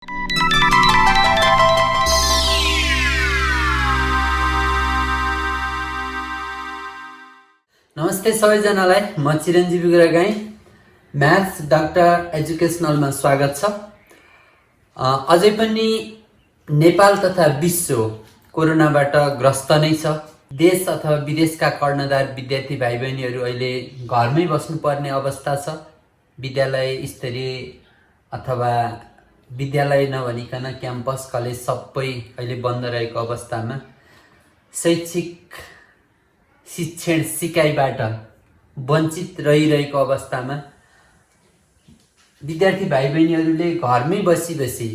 नमस्ते सबैजनालाई, म चिरञ्जीवी गुरागाई म्याथ्स डाक्टर एजुकेसनलमा स्वागत छ। अझै पनि नेपाल तथा विश्व कोरोनाबाट ग्रस्त नै छ। देश अथवा विदेशका कर्णधार विद्यार्थी भाइ बहिनीहरू अहिले घरमै बस्नुपर्ने अवस्था छ। विद्यालय स्तरीय अथवा विद्यालय नभनिकन क्याम्पस कलेज सबै अहिले बन्द रहेको अवस्थामा शैक्षिक शिक्षण सिकाइबाट वञ्चित रहिरहेको अवस्थामा विद्यार्थी भाइ बहिनीहरूले घरमै बसी बसी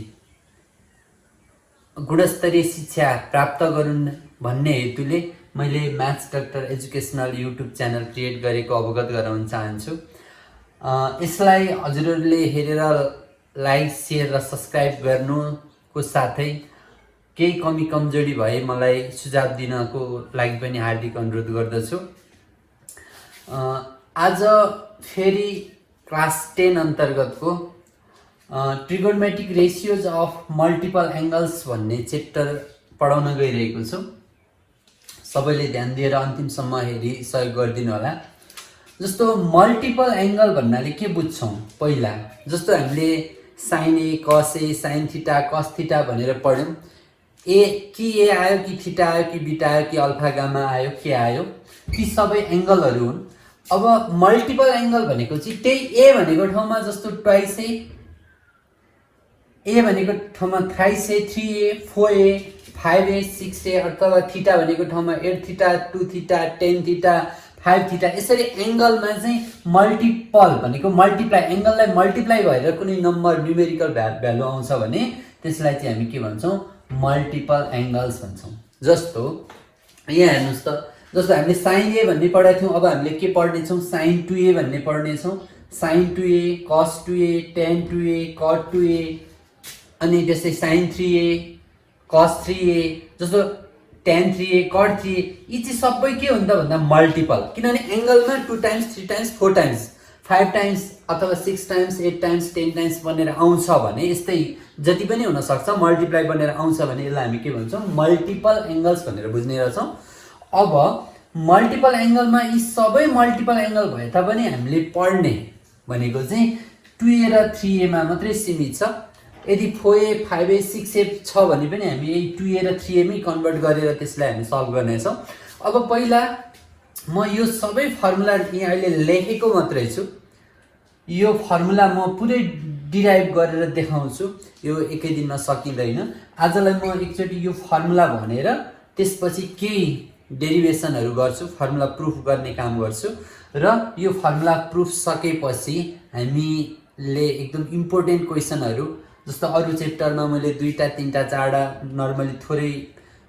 गुणस्तरीय शिक्षा प्राप्त गरून् भन्ने हेतुले मैले maths doctor educational YouTube channel create गरेको अवगत गराउन चाहन्छु। यसलाई हजुरहरूले हेरेर लाइक, सेयर र सब्सक्राइब गर्नुको साथै केही कमी कमजोरी भए मलाई सुझाव दिनको लागि पनि हार्दिक अनुरोध गर्दछु। आज फेरि क्लास 10 अन्तर्गतको trigonometric ratios of multiple angles भन्ने च्याप्टर पढाउन गइरहेको छु। सबैले ध्यान दिएर अन्तिमसम्म हेरी सहयोग गरिदिनु होला। जस्तो मल्टिपल एङ्गल भन्नाले के बुझ्छौँ? पहिला जस्तो हामीले साइन ए, कस ए, साइन थीटा, कस थीटा भनेर पढ्यौँ। ए आयो कि थीटा आयो कि बीटा आयो कि अल्फा गामा आयो, के आयो, ती सबै एङ्गलहरू हुन्। अब मल्टिपल एङ्गल भनेको चाहिँ त्यही ए भनेको ठाउँमा जस्तो ट्वाइस ए भनेको ठाउँमा थ्राइस ए, 3a, 4a, 5a, 6a, अथवा थीटा भनेको ठाउँमा 8 थीटा, 2 थीटा, 10 थीटा, 5 थीटा, यसरी एङ्गलमा चाहिँ मल्टिपल भनेको मल्टिप्लाई, एङ्गललाई मल्टिप्लाई भएर कुनै नम्बर न्युमेरिकल भ्यालु आउँछ भने त्यसलाई चाहिँ हामी के भन्छौँ? मल्टिपल एङ्गल्स भन्छौँ। जस्तो यहाँ हेर्नुहोस् त, जस्तो हामीले साइन ए भन्ने पढाएको थियौँ, अब हामीले के पढ्नेछौँ? साइन 2a भन्ने पढ्नेछौँ। साइन 2a, कस 2a, ten 2a, cut 2a, अनि त्यस्तै साइन 3a, कस 3a, जस्तो टेन 3a, कट 3a, यी चाहिँ सबै के हुन्छ भन्दा मल्टिपल। किनभने एङ्गलमा 2 टाइम्स, 3 टाइम्स, 4 टाइम्स, 5 टाइम्स अथवा 6 टाइम्स, 8 टाइम्स, 10 टाइम्स बनेर आउँछ भने, यस्तै जति पनि हुनसक्छ मल्टिप्लाई बनेर आउँछ भने यसलाई हामी के भन्छौँ? मल्टिपल एङ्गल्स भनेर बुझ्ने रहेछौँ। अब मल्टिपल एङ्गलमा यी सबै मल्टिपल एङ्गल भए तापनि हामीले पढ्ने भनेको चाहिँ 2a र 3a मा मात्रै सीमित छ। यदि 4a, 5a, 6a छ भने पनि हामी यही 2a र 3a मै कन्भर्ट गरेर त्यसलाई हामी सल्भ गर्नेछौँ। अब पहिला म यो सबै फर्मुला यहाँ अहिले लेखेको मात्रै छु। यो फर्मुला म पुरै डिराइभ गरेर देखाउँछु, यो एकै दिनमा सकिँदैन। आजलाई म एकचोटि यो फर्मुला भनेर त्यसपछि केही डेरिभेसनहरू गर्छु, फर्मुला प्रुफ गर्ने काम गर्छु, र यो फर्मुला प्रुफ सकेपछि हामीले एकदम इम्पोर्टेन्ट क्वेसनहरू, जस्तो अरू च्याप्टरमा मैले 2टा 3टा 4टा नर्मली थोरै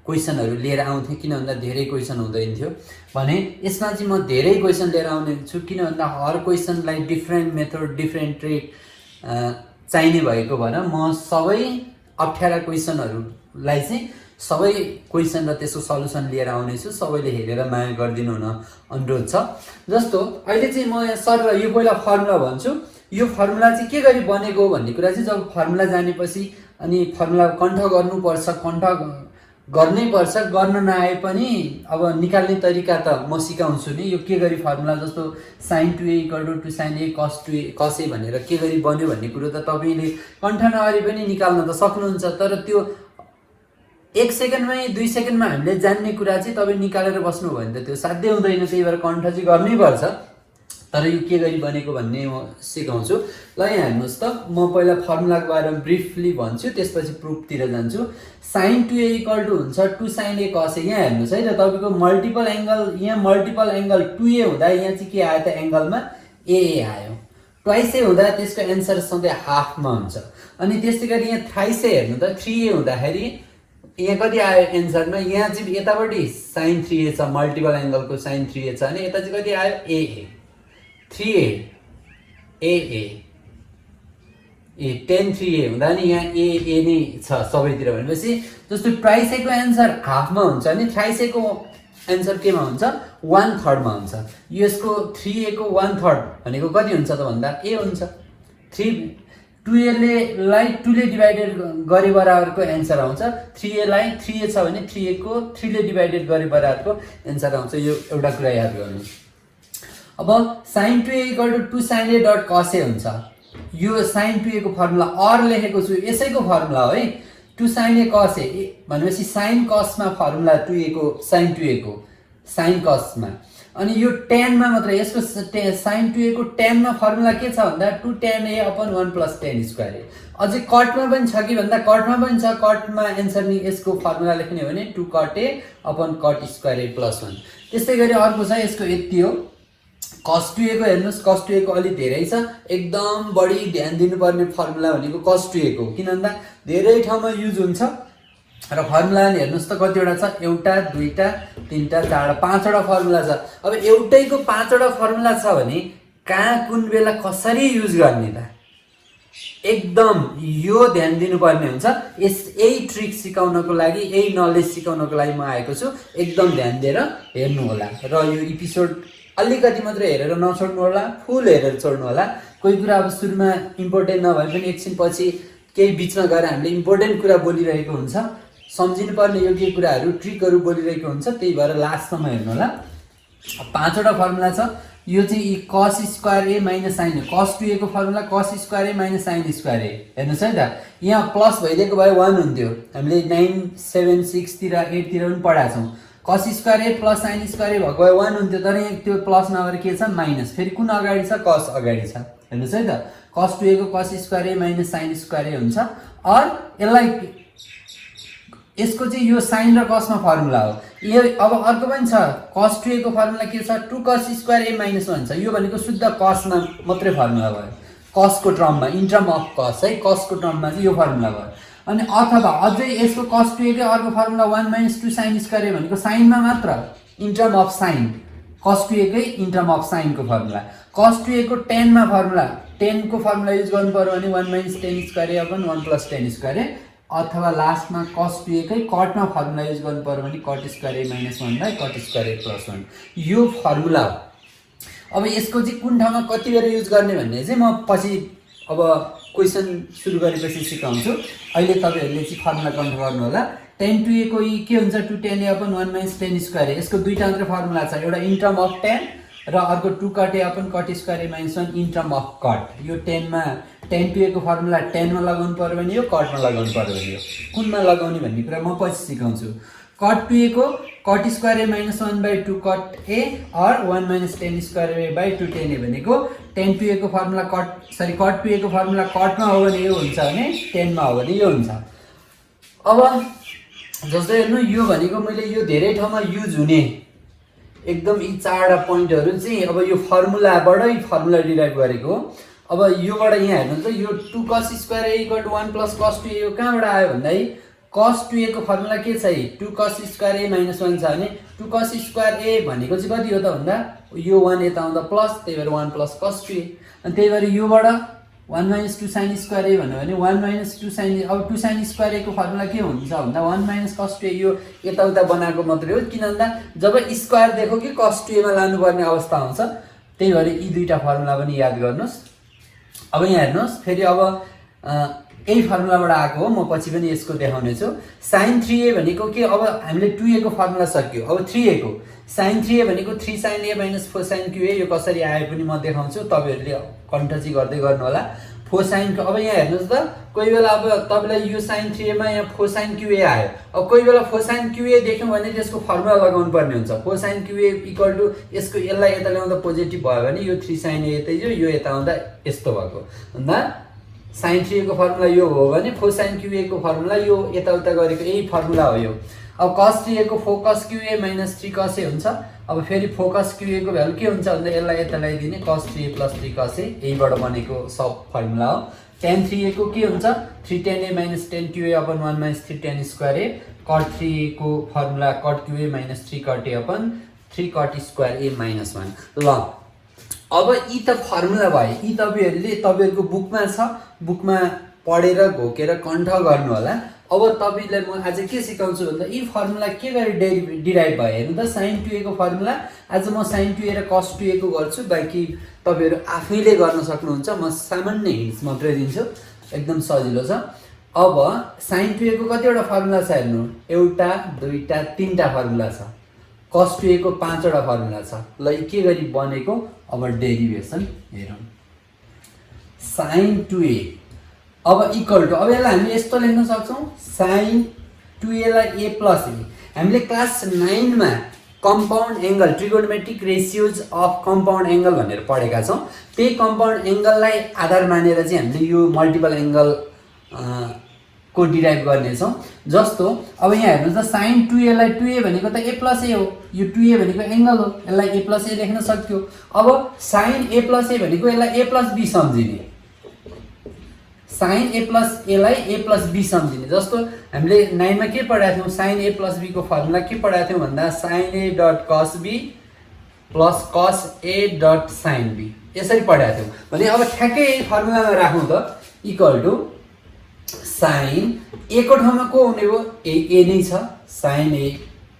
क्वेसनहरू लिएर आउँथेँ, किन भन्दा धेरै क्वेसन हुँदैन थियो भने यसमा चाहिँ म धेरै क्वेसन लिएर आउने छु। किन भन्दा हर क्वेसनलाई डिफ्रेन्ट मेथड, डिफ्रेन्ट ट्रिक चाहिने भएको भएर म सबै अप्ठ्यारा क्वेसनहरूलाई चाहिँ सबै क्वेसन र त्यसको सल्युसन लिएर आउनेछु। सबैले हेरेर माया गरिदिनु हुन अनुरोध छ। जस्तो अहिले चाहिँ म सर यो पहिला फर्मुला भन्छु। यो फर्मुला चाहिँ के गरी बनेको भन्ने कुरा चाहिँ जब फर्मुला जानेपछि अनि फर्मुला कण्ठ गर्नुपर्छ, कण्ठ गर्नै पर्छ, गर्न नआए पनि अब निकाल्ने तरिका त म सिकाउँछु नि। यो के गरी फर्मुला, जस्तो sign 2a = 2 sin a cos a भनेर के गरी बन्यो भन्ने कुरो त तपाईँले कण्ठ नगरी पनि निकाल्न त सक्नुहुन्छ। तर त्यो 1 सेकेन्डमै 2 सेकेन्डमा हामीले जान्ने कुरा चाहिँ तपाईँ निकालेर बस्नु भयो भने त त्यो साध्य हुँदैन। त्यही भएर कण्ठ चाहिँ गर्नै पर्छ। तर यो के गरी बनेको भन्ने म सिकाउँछु। ल यहाँ हेर्नुहोस् त, म पहिला फर्मुलाको बारेमा ब्रिफली भन्छु, त्यसपछि प्रुफतिर जान्छु। साइन 2a हुन्छ 2 sin a cos a। यहाँ हेर्नुहोस् है त, तपाईँको मल्टिपल एङ्गल, यहाँ मल्टिपल एङ्गल 2a हुँदा यहाँ चाहिँ के आयो त? एङ्गलमा a आयो। ट्वाइस ए हुँदा त्यसको एन्सर सधैँ हाफमा हुन्छ। अनि त्यस्तै गरी यहाँ थ्राइस ए हेर्नु त, 3a हुँदाखेरि यहाँ कति आयो एन्सरमा? यहाँ चाहिँ यतापट्टि साइन 3a छ, मल्टिपल एङ्गलको साइन 3a छ भने यता चाहिँ कति आयो? a 3a ए 10 3a हुँदा नि यहाँ ए नै छ सबैतिर भनेपछि जस्तो ट्वाइस ए को एन्सर हाफमा हुन्छ अनि थ्राइस ए को एन्सर केमा हुन्छ? 1/3 मा हुन्छ। यसको 3a को 1/3 भनेको कति हुन्छ त भन्दा a हुन्छ। 2a लाई 2 ले डिभाइडेड गरे बराबरको एन्सर आउँछ, 3a लाई 3a छ भने 3a को 3 ले डिभाइडेड गरे बराबरको एन्सर आउँछ। यो एउटा कुरा याद गर्नु। अब sin 2a = 2 sin a dot cos a हुन्छ। यो sin 2a को फर्मुला और लेखेको छु, यसैको फर्मुला हो है। 2 sin a cos a भनेपछि sin cos मा फर्मुला 2a को sin 2a को sin cos मा, अनि यो tan मा मात्र, यसको sin 2a को tan मा फर्मुला के छ भन्दा 2 tan a / 1 + tan square a। अझै कट मा पनि छ कि भन्दा कट मा पनि छ। कट मा एन्सर नि यसको फर्मुला लेख्ने हो भने 2 cot a / cot square a + 1। त्यस्तै गरी अर्को छ, यसको यति हो। cos 2a को हेर्नुस्, cos 2a को अलि धेरै छ, एकदम बढी ध्यान दिनुपर्ने फर्मुला भनेको cos 2a को, किन भन्दा धेरै ठाउँमा युज हुन्छ र फर्मुला नि हेर्नुस् त कतिवटा छ, एउटा दुईटा तीनटा चारवटा पाँचवटा फर्मुला छ। अब एउटैको पाँचवटा फर्मुला छ भने कहाँ कुन बेला कसरी युज गर्ने त, एकदम यो ध्यान दिनुपर्ने हुन्छ। यही ट्रिक सिकाउनको लागि, यही नलेज सिकाउनको लागि म आएको छु। एकदम ध्यान दिएर हेर्नु होला र यो एपिसोड अलिकति मात्र हेरेर नछोड्नु होला, फुल हेरेर छोड्नु होला। कोही कुरा अब सुरुमा इम्पोर्टेन्ट नभए पनि एकछिन पछि केही बिचमा गएर हामीले इम्पोर्टेन्ट कुरा बोलिरहेको हुन्छ, सम्झिनुपर्ने योग्य कुराहरू ट्रिकहरू बोलिरहेको हुन्छ, त्यही भएर लास्टसम्म हेर्नु होला। पाँचवटा फर्मुला छ। यो चाहिँ cos square a - sin a, cos 2a को formula cos square a - sin square a। हेर्नुहोस् है त, यहाँ प्लस भइदिएको भए 1 हुन्थ्यो, हामीले 9, 7, 6 तिर 8 तिर पनि पढाएको छौँ। cos square a + sin square a भएको भए 1 हुन्थ्यो, तर यहाँ त्यो प्लस नभएर के छ माइनस, फेरि कुन अगाडि छ, cos अगाडि छ। हेर्नुहोस् है त, cos 2a को cos square a - sin square a हुन्छ। और यसलाई यसको चाहिँ यो sin र cos मा फर्मुला हो। यो अब अर्को पनि छ, cos 2a को फर्मुला के छ, 2 cos स्क्वायर a - 1 छ। यो भनेको शुद्ध cos मा मात्रै फर्मुला भयो, cos को टर्ममा, इन टर्म अफ cos है, cos को टर्ममा चाहिँ यो फर्मुला भयो। अनि अथवा अझै यसको cos 2a को अर्को फर्मुला 1 - 2 sin स्क्वायर a भनेको sin मा मात्र, in term of sin, cos 2a कै इन टर्म अफ sin को फर्मुला। cos 2a को tan मा फर्मुला, tan को फर्मुला युज गर्नु पर्यो भने 1 - tan square a / 1 + tan square a, अथवा लास्टमा cos 2a कै कटमा फर्मुला युज गर्नु पर्यो भने cot square a - 1 / cot square a + 1। यो फर्मुला हो। अब यसको चाहिँ कुन ठाउँमा कति बेर युज गर्ने भन्ने चाहिँ म पछि अब क्वेसन सुरु गरेपछि सिकाउँछु। अहिले तपाईँहरूले चाहिँ फर्मुला कन्ट्रोल गर्नु होला। tan 2a को के हुन्छ, 2 tan a / 1 - tan square a। यसको दुईटा मात्र फर्मुला छ, एउटा इन टर्म अफ tan र अर्को 2 cot a / cot square a - 1 in term of cot। यो tan 2a को फर्मुला tan मा लगाउनु पर्यो भने यो, cot मा लगाउनु पर्यो भने यो, कुनमा लगाउने भन्ने कुरा म पछि सिकाउँछु। cot 2a को cot square a - 1/2 cot a और 1 - tan square a / 2 tan a भनेको tan 2a को फर्मुला cot 2a को फर्मुला cot मा हो भने यो हुन्छ भने tan मा हो भने यो हुन्छ। अब जस्तै हेर्नु, यो भनेको मैले यो धेरै ठाउँमा युज हुने एकदम यी चारवटा पोइन्टहरू चाहिँ अब यो फर्मुलाबाटै फर्मुला डिराइभ गरेको हो। अब योबाट यहाँ हेर्नु त, यो 2 cos square a = 1 + cos 2a यो कहाँबाट आयो भन्दाखेरि cos 2a को फर्मुला के छ, 2 cos स्क्वायर a - 1 छ भने 2 cos स्क्वायर a भनेको चाहिँ कति हो त भन्दा यो 1 यता आउँदा प्लस, त्यही भएर 1 + cos 2a। अनि त्यही भएर योबाट 1 - 2 sin स्क्वायर a भन्यो भने 1 - 2 sin, अब 2 sin स्क्वायर a को फर्मुला के हुन्छ भन्दा 1 - cos 2a। यो यताउता बनाएको मात्रै हो, किन भन्दा जब स्क्वायर देखो कि cos 2a मा लानुपर्ने अवस्था आउँछ। त्यही भएर यी दुईटा फर्मुला पनि याद गर्नुहोस्। अब यहाँ हेर्नुहोस्, फेरि अब यही फर्मुलाबाट आएको हो, म पछि पनि यसको देखाउने छु। sin 3a भनेको के, अब हामीले 2a को फर्मुला सक्यो, अब 3a को sin 3a भनेको 3 sin a - 4 sin qa। यो कसरी आयो पनि म देखाउँछु, तपाईँहरूले कन्टची गर्दै गर्नु होला। 4 sin, अब यहाँ हेर्नुहोस् त, कोही बेला अब तपाईँलाई यो sin 3a मा यहाँ 4 sin qa आयो। अब कोही बेला 4 sin qa देख्यौँ भने त्यसको फर्मुला लगाउनु पर्ने हुन्छ। 4 sin qa = यसको यसलाई यता ल्याउँदा पोजिटिभ भयो भने यो 3 sin a यतै यो यता आउँदा यस्तो भएको भन्दा sin 3a को फर्मुला यो हो भने 4 sin qa को फर्मुला यो यताउता गरेको यही फर्मुला हो यो। अब cos 3a को 4 cos qa - 3 cos a हुन्छ। अब फेरि 4 cos qa को भ्यालु के हुन्छ भन्दा यसलाई यता ल्याइदिने cos 3a + 3 cos a, यहीबाट बनेको सब फर्मुला हो। tan 3a को के हुन्छ, 3 tan a - tan qa / 1 - 3 tan square a। cot 3a को formula cot qa - 3 cot a / 3 cot square a - 1। ल अब यी त फर्मुला भयो, यी तपाईँहरूको बुकमा छ, बुकमा पढेर घोकेर कण्ठ गर्नु होला। अब तपाईलाई म आज के सिकाउँछु भन्दा यी फर्मुला के गरी डिराइभ भयो हेर्नु त। sin 2a को फर्मुला आज म sin 2a र cos 2a को गर्छु, बाँकी तपाईहरु आफैले गर्न सक्नुहुन्छ। म सामान्य हिन्ट्स मात्रै दिन्छु। एकदम सजिलो छ। अब sin 2a को कतिवटा फर्मुला छ हेर्नु, एउटा दुईटा तीनटा फर्मुला छ, cos 2a को 5 वटा फर्मुला छ। ल यी के गरी बनेको, अब डेरिभेसन हेरौँ। sin 2a अब इक्वल टु, अब यसलाई हामीले यस्तो लेख्न सक्छौँ, sin 2a लाई a प्लस a। हामीले क्लास 9 मा compound angle trigonometric ratios of compound angle भनेर पढेका छौँ। त्यही कम्पाउन्ड एंगललाई आधार मानेर चाहिँ हामीले यो मल्टिपल एंगल को डिराइभ गर्नेछौँ। जस्तो अब यहाँ हेर्नुहोस् त, sin 2a लाई 2a भनेको त a प्लस a हो, यो 2a भनेको एंगल हो, यसलाई a प्लस a लेख्न सक्यो। अब sin a प्लस a भनेको यसलाई a plus b सम्झिने, sin a plus a लाई a प्लस b सम्झिने। जस्तो हामीले 9 मा के पढाएको थियौँ, sin a प्लस b को फर्मुला के पढाएको थियौँ भन्दा sin a dot cos b plus cos a dot sin b, यसरी पढाएको थियौँ भने अब ठ्याक्कै यही फर्मुलामा राखौँ त, इक्वल टु sin a को ठाउँमा को हुने हो, a नै छ, sin a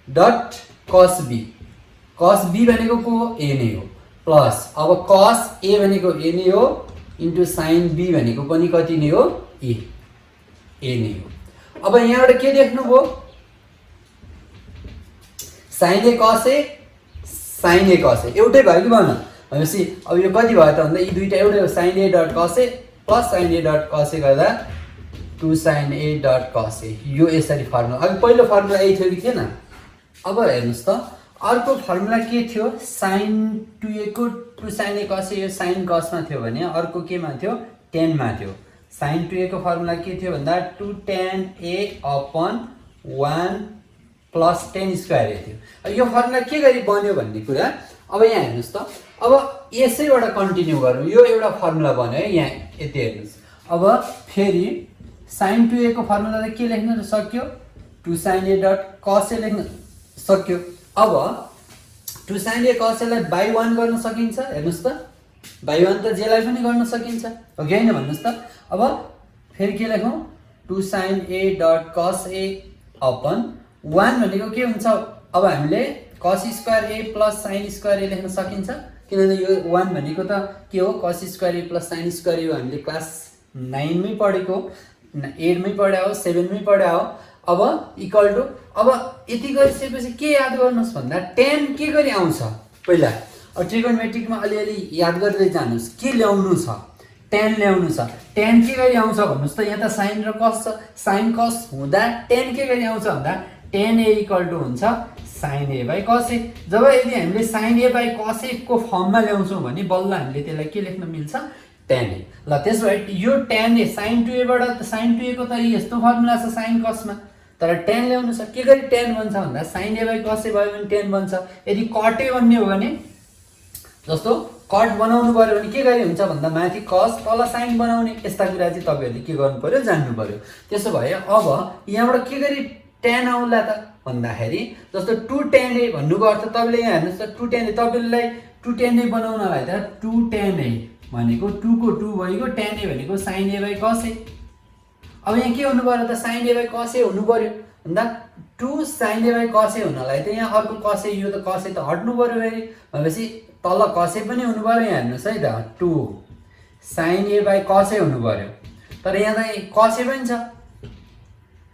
dot cos b भनेको को हो, a नै हो, प्लस अब cos a भनेको a नै हो इन्टु sin b भनेको पनि कति नै हो, a नै हो। अब यहाँबाट के देख्नुभयो, sin a cos a sin a cos a एउटै भयो कि भन भनेपछि अब यो कति भयो त भन्दा यी दुईटा एउटै हो, sin a dot cos a plus sin a dot cos a गर्दा 2 sin a dot cos a, यो यसरी फर्मुला। अब पहिलो फर्मुला यही थियो कि थिएन। अब हेर्नुहोस् त, अर्को फर्मुला के थियो, sin 2a को 2 sin a cos a, यो sin cos मा थियो भने अर्को केमा थियो, tan मा थियो। sin 2a को फर्मुला के थियो भन्दा 2 tan a upon 1 plus tan square a थियो। अब यो फर्मुला के गरी बन्यो भन्ने कुरा अब यहाँ हेर्नुहोस् त, अब यसैबाट कन्टिन्यू गरौँ, यो एउटा फर्मुला बन्यो है, यहाँ यति हेर्नुहोस्। अब फेरि sin 2a को फर्मुलालाई के लेख्न सक्यो, 2 sin a dot cos a लेख्न सक्यो। अब 2 sin a cos a लाई बाई 1 गर्न सकिन्छ, हेर्नुहोस् त, बाई 1 त जेलाई पनि गर्न सकिन्छ, हो कि हैन भन्नुहोस् त। अब फेरि के लेखौँ, 2 sin a dot cos a upon 1 भनेको के हुन्छ, अब हामीले cos square a plus sin square a लेख्न सकिन्छ, किनभने यो 1 भनेको त के हो, cos square a plus sin square a हो, हामीले क्लास 9 मै पढेको, 8 मै पढ्या हो, 7 मै पढ्या हो। अब इक्वल टु, अब यति गरिसकेपछि के याद गर्नुहोस् भन्दा tan के गरी आउँछ, पहिला अब ट्रिगोनोमेट्रिकमा अलिअलि याद गर्दै जानुहोस्, के ल्याउनु छ, tan ल्याउनु छ। tan के गरी आउँछ भन्नुहोस् त, यहाँ त sin र cos छ, sin cos हुँदा tan के गरी आउँछ भन्दा tan a इक्वल टु हुन्छ sin a by cos a। जब यदि हामीले sin a by cos a को फर्ममा ल्याउँछौँ भने बल्ल हामीले त्यसलाई के लेख्न मिल्छ, tan a। ल त्यसो भए यो tan a sin 2a बाट sin 2a को त यस्तो फर्मुला छ sin cos मा, तर tan ल्याउनु छ, के गरी tan बन्छ भन्दा sin a by cos a भयो भने tan बन्छ। यदि cot a बन्ने हो भने, जस्तो कट बनाउनु पर्यो भने के गरी हुन्छ भन्दा माथि cos तल sin बनाउने, यस्ता कुरा चाहिँ तपाईहरुले के गर्नु पर्यो, जान्नु पर्यो। त्यसो भए अब यहाँबाट के गरी tan आउला त भन्दाखेरि, जस्तो 2 tan a भन्नुको अर्थ तपाईले यहाँ हेर्नुस् त, 2 tan a तपाईलाई 2 tan a बनाउनलाई त 2 tan a भनेको 2 को 2 भएको, tan a भनेको sin a by cos a। अब यहाँ के हुनु पर्यो त, sin a by cos a हुनु पर्यो भन्दा 2 sin a by cos a हुनलाई त यहाँ अर्को cos a, यो त cos a त हट्नु पर्यो फेरि, भनेपछि तल cos a पनि हुनु पर्यो। यहाँ हेर्नुस् है त, 2 sin a by cos a हुनु पर्यो, तर यहाँ त cos a पनि छ,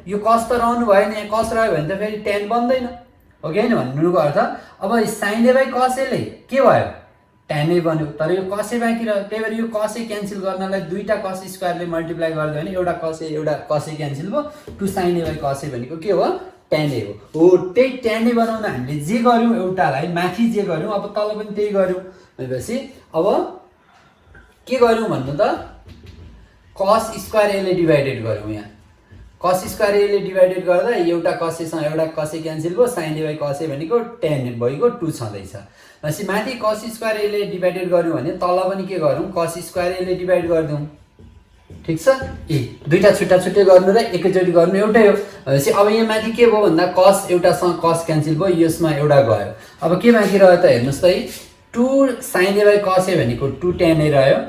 यो cos त रहनु भएन, यहाँ cos रह्यो भने त फेरि tan बन्दैन, हो कि हैन भन्नुको अर्थ। अब sin a by cos a ले के भयो, tan a बन्यो, तर यो cos a बाँकी रह्यो, त्यही भएर यो cos a क्यान्सल गर्नलाई दुईटा cos स्क्वायरले मल्टिप्लाई गर्दा भने एउटा cos a क्यान्सल भयो, 2 sin a by cos a भनेको के हो, tan a हो। त्यही tan a बनाउन हामीले जे गर्यौं एउटालाई माथि जे गर्यौं, अब तल पनि त्यही गर्यौं भनेपछि अब के गर्यौं भन्नु त, cos स्क्वायर a ले डिभाइडेड गर्यौं। यहाँ cos स्क्वायर a ले डिभाइडेड गर्दा एउटा cos a सँग एउटा cos a क्यान्सल भयो, sin a by cos a भनेको tan भइगयो, 2 छँदैछ। भनेपछि माथि cos स्क्वायर a ले डिभाइडेड गर्यौं भने तल पनि के गरौँ, cos स्क्वायर a ले डिभाइड गर्दियौं, ठीक छ। दुईटा छुट्टा छुट्टै गर्नु र एकैचोटी गर्नु एउटै हो। भनेपछि अब यहाँ माथि के भयो भन्दा cos एउटासँग cos क्यान्सल भयो, यसमा एउटा गयो। अब के बाँकी रह्यो त हेर्नुस् त, 2 sin a by cos a भनेको 2 tan a रह्यो,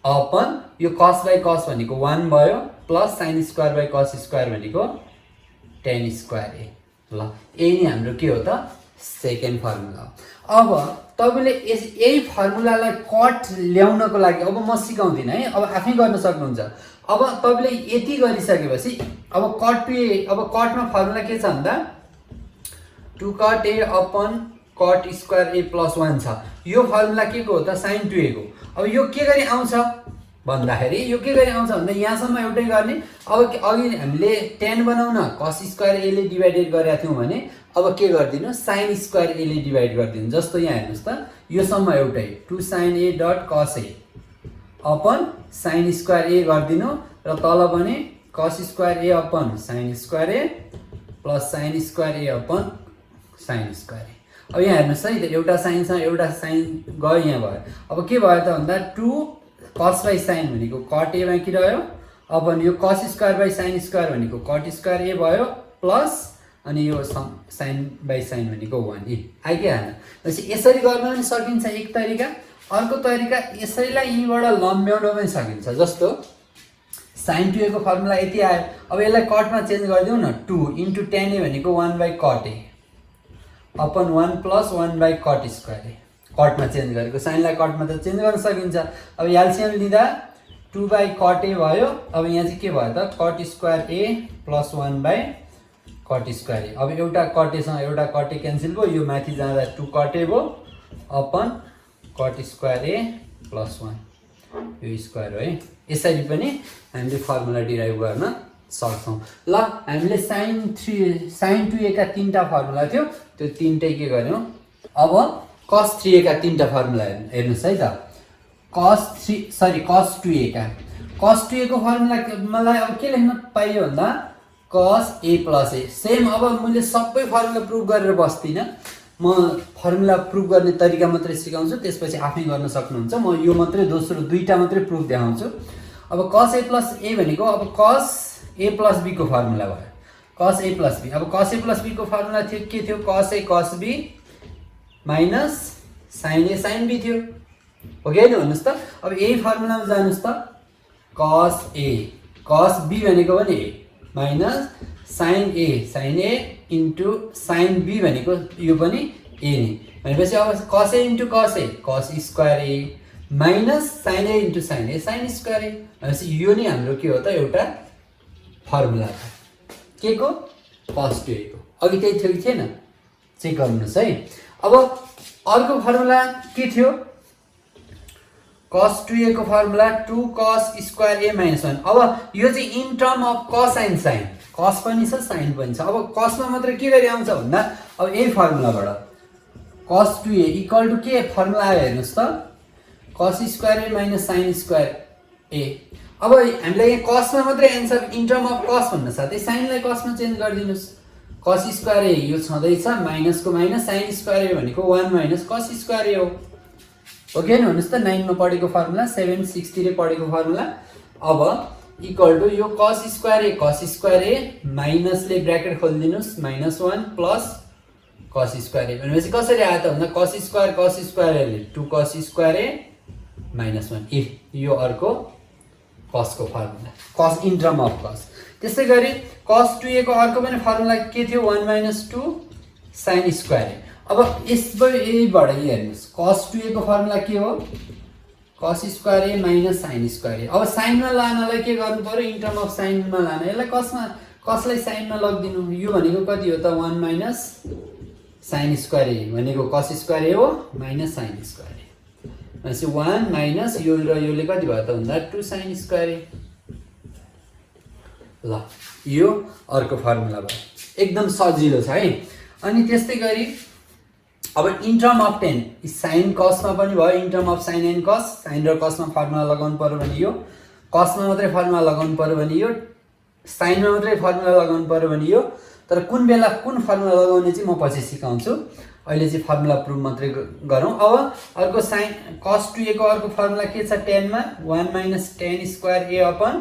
अपन यो cos बाई cos भनेको 1 भयो, plus sin square by cos square भनेको tan स्क्वायर a। ल यही नै हाम्रो के हो त, सेकेन्ड फर्मुला। अब तपाईले यही फर्मुलालाई कट ल्याउनको लागि अब म सिकाउँदिन है, अब आफै गर्न सक्नुहुन्छ। अब तपाईले यति गरिसकेपछि अब cot 2a, अब cot मा फर्मुला के छ भन्दा 2 cot a upon cot square a plus 1 छ। यो फर्मुला के को हो त sin 2a को। अब यो के गरी आउँछ भन्दाखेरि यो के गरी आउँछ भन्दा यहाँसम्म एउटै गर्ने। अब अघि हामीले tan बनाउन cos square a ले डिवाइडेड गरेका थियौं भने अब के गर्दिनु sin square a ले डिवाइड गर्दिनु। जस्तो यहाँ हेर्नुस् त यो सम्म एउटै 2 sin a dot cos a upon sin square a गर्दिनु र तल पनि cos square a upon sin square a plus sin square a upon sin square a। अब यहाँ हेर्नुस् है त एउटा sin छ एउटा sin गयो यहाँ भयो। अब के भयो त भन्दा 2 cos by sin भनेको cot a बाँकी रह्यो अपन यो cos square by sin square भनेको cot square a भयो प्लस अनि यो sin by sin भनेको 1 आइके हाल्नु। त्यसै यसरी गर्न पनि सकिन्छ एक तरिका। अर्को तरिका यसैलाई यीबाट लम्ब्याउन पनि सकिन्छ। जस्तो sin 2a को फर्मुला यति आयो। अब यसलाई cot मा चेन्ज गरिदिउँ न 2 into tan a भनेको 1 by cot a upon 1 plus 1 by cot square a। cot मा चेन्ज गरेको sin लाई cot मा त चेन्ज गर्न सकिन्छ। अब एलसीएम लिँदा 2 by cot a भयो। अब यहाँ चाहिँ के भयो त cot square a plus 1 by cot square a। अब एउटा cot a सँग एउटा cot a क्यान्सल भयो। यो माथि जाँदा 2 cot a भयो upon cot square a plus 1 यो स्क्वायर हो है। यसरी पनि हामीले फर्मुला डिराइभ गर्न सक्छौं। ल हामीले sin 2a का तीनटा फर्मुला थियो त्यो तीनटै के गर्यौं। अब cos 3a का तीनटा फर्मुला हेर्नुस् है त cos 2a को फर्मुला मलाई अब के लेख्न पाइयो भन्दा cos a plus a same. अब मैले सबै फर्मुला प्रुफ गरेर बस्दिन म फर्मुला प्रुफ गर्ने तरिका मात्रै सिकाउँछु त्यसपछि आफै गर्न सक्नुहुन्छ। म यो मात्रै दोस्रो दुईटा मात्रै प्रुफ देखाउँछु। अब cos a plus a भनेको अब cos a plus b को फर्मुला भयो cos a plus b। अब cos a plus b को फर्मुला थियो के थियो cos a cos b minus sin a sin b थियो हो कि हैन भन्नुस् त। अब यही फर्मुलामा जानुस् त cos a cos b भनेको पनि a minus sin a into sin b भनेको यो पनि a नै भनेपछि अब cos a into cos a cos square a minus sin a into sin a sin square a भनेपछि यो नै हाम्रो के हो त एउटा फर्मुला छ के को cos 2a को। अघि त्यही थियो कि थिएन चेक गर्नुस् है। अब अर्को फर्मुला के थियो cos 2a को formula 2 cos square a minus 1। अब यो चाहिँ in term of cos and sin cos पनि छ sin पनि छ। अब cos मा मात्र के गरी आउँछ भन्दा अब यही फर्मुलाबाट cos 2a इक्वल टु के फर्मुला आयो हेर्नुस् त cos square a minus sin square a। अब हामीलाई यहाँ cos मा मात्रै answer in term of cos भन्न साथै sin लाई cos मा चेन्ज गरिदिनुस्। cos square a यो छँदैछ माइनस को माइनस sin square a भनेको 1 minus cos square a हो ओके न भन्नुस् त 9 मा पढेको फर्मुला 760 ले पढेको फर्मुला। अब इक्वल टु यो cos square a माइनस ले ब्र्याकेट खोलिदिनुस् -1 प्लस cos square a भनेपछि कसरी आयो त भन्दा cos square a ले 2 cos square a -1 यो अर्को cos को formula cos in term of cos। त्यसै गरी cos 2a को अर्को पनि फर्मुला के थियो 1 - 2 sin square a। अब यहीबाट हेर्नुस् cos 2a को फर्मुला के हो cos square a minus sin square a। अब sin मा लानलाई के गर्नु पर्यो इन टर्म अफ sin मा लान यसलाई cos लाई sin मा लगिदिनु। यो भनेको कति हो त 1 minus sin square a भनेको cos square a हो minus sin square a भनेपछि 1 minus यो र योले कति भयो त भन्दा 2 sin square a। ल यो अर्को फर्मुला भयो एकदम सजिलो छ है। अनि त्यस्तै गरी अब in term of tan sin cos मा पनि भयो in term of sin and cos sin र cos मा फर्मुला लगाउनु पर्यो भने यो cos मा मात्रै फर्मुला लगाउनु पर्यो भने यो sin मा मात्रै फर्मुला लगाउनु पर्यो भने यो। तर कुन बेला कुन फर्मुला लगाउने चाहिँ म पछि सिकाउँछु। अहिले चाहिँ फर्मुला प्रुफ मात्रै गरौँ। अब अर्को sin cos 2a को अर्को फर्मुला के छ tan मा 1 minus tan square a upon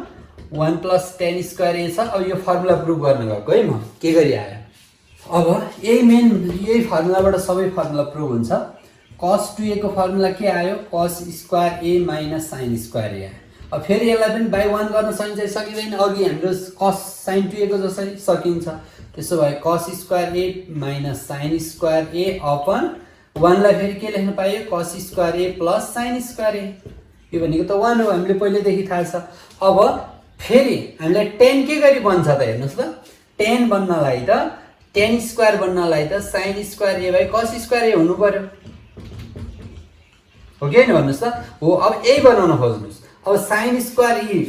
1 plus tan square a छ। अब यो फर्मुला प्रुफ गर्न गएको है म के गरी आयो। अब यही फर्मुलाबाट सबै फर्मुला प्रुफ हुन्छ। cos 2a को फर्मुला के आयो cos square a minus sin square a। अब फेरि यसलाई पनि बाइ 1 गर्न सकिन्छ सकिदैन अघि हाम्रो cos sin 2a को जसरी सकिन्छ त्यसो भए cos square a minus sin square a upon 1 लाई फेरि के लेख्न पाइयो cos square a plus sin square a। यो भनेको त 1 हो हामीले पहिलेदेखि थाहा छ। अब फेरि हामीलाई टेन के गरी बन्छ त हेर्नुहोस् त, टेन बन्नलाई त टेन स्क्वायर बन्नलाई त sine square A by cos square A हुनु पर्यो, हो कि होइन भन्नुहोस् त। हो, अब यही बनाउन खोज्नुहोस्। अब साइन स्क्वायर ई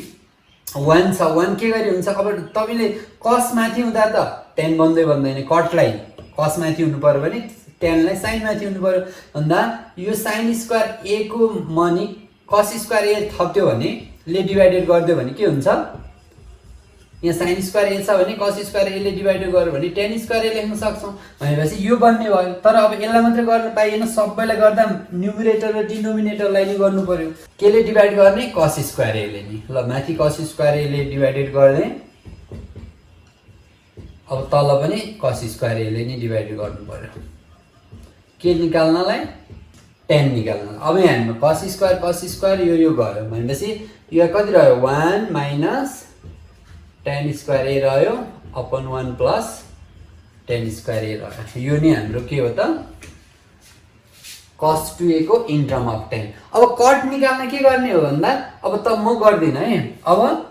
1 छ, 1 के गरी हुन्छ, अब तपाईँले कस माथि हुँदा त टेन बन्दै बन्दैन, कटलाई कस माथि हुनु पर्यो भने टेनलाई साइन माथि हुनु पर्यो भन्दा यो साइन स्क्वायर ए को मनी कस स्क्वायर ए थप्यो भने ले डिभाइडेड गरिदियो भने के हुन्छ, यहाँ साइन स्क्वायर ए छ भने कस स्क्वायर एले डिभाइडेड गर्यो भने टेन स्क्वायर ए लेख्न सक्छौँ भनेपछि यो बन्ने भयो। तर अब यसलाई मात्रै गर्न पाइएन, सबैलाई गर्दा न्युमिरेटर र डिनोमिनेटरलाई नि गर्नु पर्यो। केले डिभाइड गर्ने, कस स्क्वायर एले नि। ल माथि कस स्क्वायर एले डिभाइडेड गर्दै, अब तल पनि कस स्क्वायर एले नि डिभाइडेड गर्नु पर्यो के निकाल्नलाई, टेन निकाल्न। अब यहाँ कस स्क्वायर यो गयो भनेपछि यो कति रह्यो, 1 माइनस टेन स्क्वायर ए रह्यो अपन 1 प्लस टेन स्क्वायर ए रह्यो। यो नि हाम्रो के हो त, cos 2a को इन टर्म अफ 10। अब कट निकाल्न के गर्ने हो भन्दा, अब त म गर्दिनँ है, अब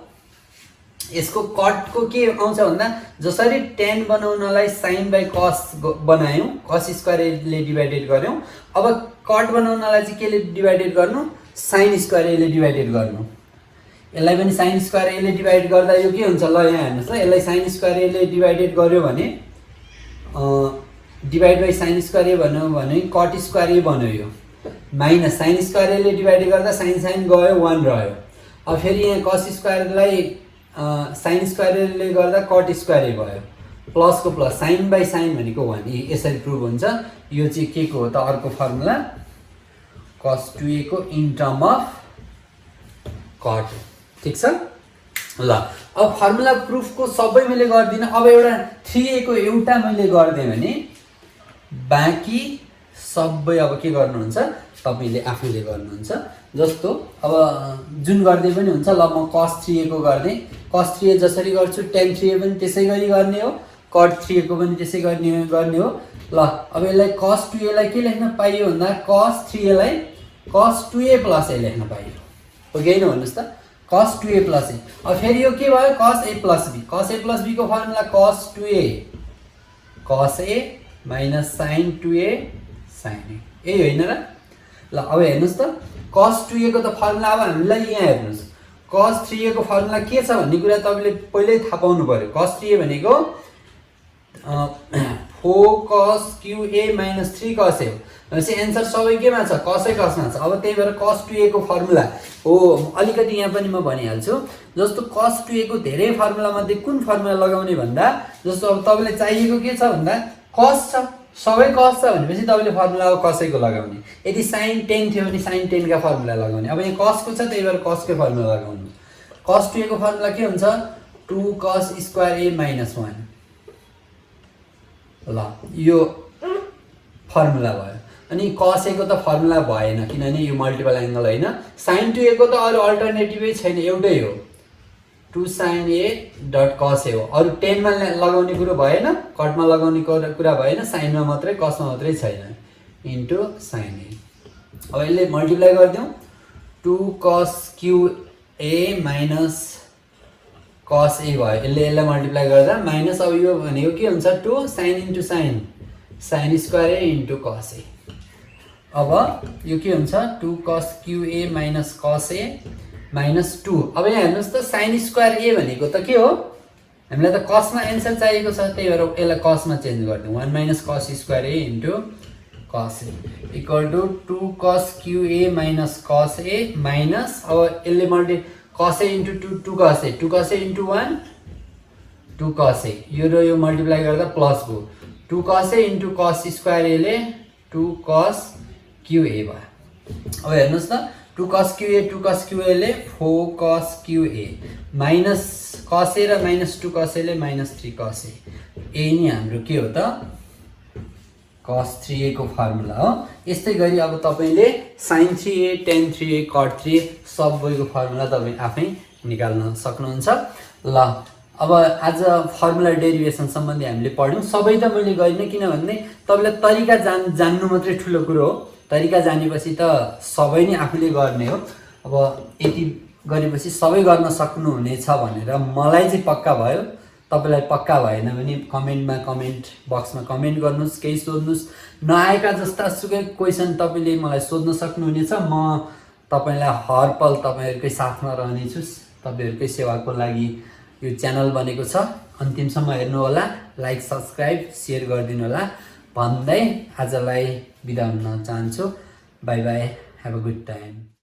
यसको कटको के आउँछ भन्दा जसरी 10 बनाउनलाई साइन बाई कस बनायौँ, कस स्क्वायर एले डिभाइडेड गऱ्यौँ, अब कट बनाउनलाई चाहिँ केले डिभाइडेड गर्नु, साइन स्क्वायर एले डिभाइडेड गर्नु। यसलाई पनि साइन स्क्वायर एले डिभाइड गर्दा यो के हुन्छ, ल यहाँ हेर्नुहोस् ल, यसलाई साइन स्क्वायर एले डिभाइडेड गर्यो भने डिभाइड बाई साइन स्क्वायर ए भन्यो भने कट स्क्वायर ए भन्यो, यो माइनस साइन स्क्वायर एले डिभाइड गर्दा साइन गयो 1 रह्यो। अब फेरि यहाँ कस स्क्वायरलाई साइन स्क्वायर एले गर्दा कट स्क्वायर ए भयो, प्लसको प्लस साइन बाई साइन भनेको 1, यसरी प्रुभ हुन्छ। यो चाहिँ के को हो त, अर्को फर्मुला cos 2a को इन टर्म अफ कट, ठिक छ। ल अब फर्मुला प्रुफको सबै मैले गर्दिनँ, अब एउटा 3a को एउटा मैले गरिदिएँ भने बाँकी सबै अब के गर्नुहुन्छ तपाईँले आफैले गर्नुहुन्छ। जस्तो अब जुन गर्दै पनि हुन्छ, ल म cos 3a को गरिदिएँ, cos 3a जसरी गर्छु tan 3a पनि त्यसै गरी गर्ने हो, cot 3a को पनि त्यसै गर्ने हो। ल अब यसलाई cos 2a लाई के लेख्न पाइयो भन्दा cos 3a लाई cos 2a प्लस a लेख्न पाइयो, हो कि होइन भन्नुहोस् त, cos 2a प्लस a। अब फेरि यो के भयो, cos a plus b, cos a plus b को formula cos 2a cos a minus sine 2a sine a, यही होइन र। ल अब हेर्नुहोस् त, cos 2a को त फर्मुला अब हामीलाई यहाँ हेर्नुहोस्, cos 3a को फर्मुला के छ भन्ने कुरा तपाईँले पहिल्यै थाहा पाउनु पर्यो। cos 3a भनेको 4 cos qa minus 3 cos a हो भनेपछि एन्सर सबै केमा छ, कसै कसमा छ। अब त्यही भएर cos 2a को फर्मुला हो, अलिकति यहाँ पनि म भनिहाल्छु। जस्तो cos 2a को धेरै फर्मुला मध्ये कुन फर्मुला लगाउने भन्दा, जस्तो अब तपाईँलाई चाहिएको के छ भन्दा cos छ, सबै cos छ भनेपछि तपाईँले फर्मुला अब कसैको लगाउने। यदि sin 10 थियो भने sin 10 का फर्मुला लगाउने। अब यहाँ cos को छ त्यही भएर cos को फर्मुला लगाउनु। cos 2a को फर्मुला के हुन्छ, 2 cos स्क्वायर a माइनस 1। ल यो फर्मुला भयो। अनि cos a को त फर्मुला भएन किनभने यो मल्टिपल एङ्गल होइन। sin 2a को त अरू अल्टरनेटिभै छैन, एउटै हो, 2 sin a dot cos a हो। अरू 10 मा लगाउने कुरो भएन, कटमा लगाउने कुरा भएन, साइनमा मात्रै, कसमा मात्रै छैन, इन्टु sin a। अब यसले मल्टिप्लाई गरिदिउँ, 2 cos qa minus cos a भयो, यसलाई मल्टिप्लाई गर्दा माइनस। अब यो भनेको के हुन्छ, 2 sin into sin, sin square a into cos a। अब यो के हुन्छ, 2 cos qa minus cos a minus 2। अब यहाँ हेर्नुहोस् त, sin स्क्वायर a भनेको त के हो, हामीलाई त कसमा एन्सर चाहिएको छ, त्यही भएर यसलाई कसमा चेन्ज गरिदिउँ, 1 minus cos square a into cos a equal to 2 cos qa minus cos a minus, अब यसले cos a into 2 cos a, 2 cos a into 1 2 cos a, यो र यो मल्टिप्लाई गर्दा प्लस भयो, 2 cos a into cos square a ले 2 cos qa भयो। अब हेर्नुहोस् त, 2 cos qa ले 4 cos qa minus cos a र माइनस 2 cos a ले माइनस 3 cos a। यही नै हाम्रो के हो त, cos 3a को फर्मुला हो। यस्तै गरी अब तपाईँले sin 3a, tan 3a, cot 3a सबैको फर्मुला तपाईँ आफै निकाल्न सक्नुहुन्छ। ल अब आज फर्मुला डेरिभेसन सम्बन्धी हामीले पढ्यौँ। सबै त मैले गरिनँ किनभने तपाईँलाई तरिका जान्नु मात्रै ठुलो कुरो हो, तरिका जानेपछि त सबै नै आफूले गर्ने हो। अब यति गरेपछि सबै गर्न सक्नुहुनेछ भनेर मलाई चाहिँ पक्का भयो। तपाईँलाई पक्का भएन भने कमेन्ट बक्समा कमेन्ट गर्नुहोस्, केही सोध्नुहोस्। नआएका जस्ता सुकै क्वेसन तपाईँले मलाई सोध्न सक्नुहुनेछ। म तपाईँलाई हर पल तपाईँहरूकै साथमा रहनेछु। तपाईँहरूकै सेवाको लागि यो च्यानल बनेको छ। अन्तिमसम्म हेर्नुहोला, लाइक सब्सक्राइब सेयर गरिदिनु होला भन्दै आजलाई बिदा हुन चाहन्छु। By by, have a good time.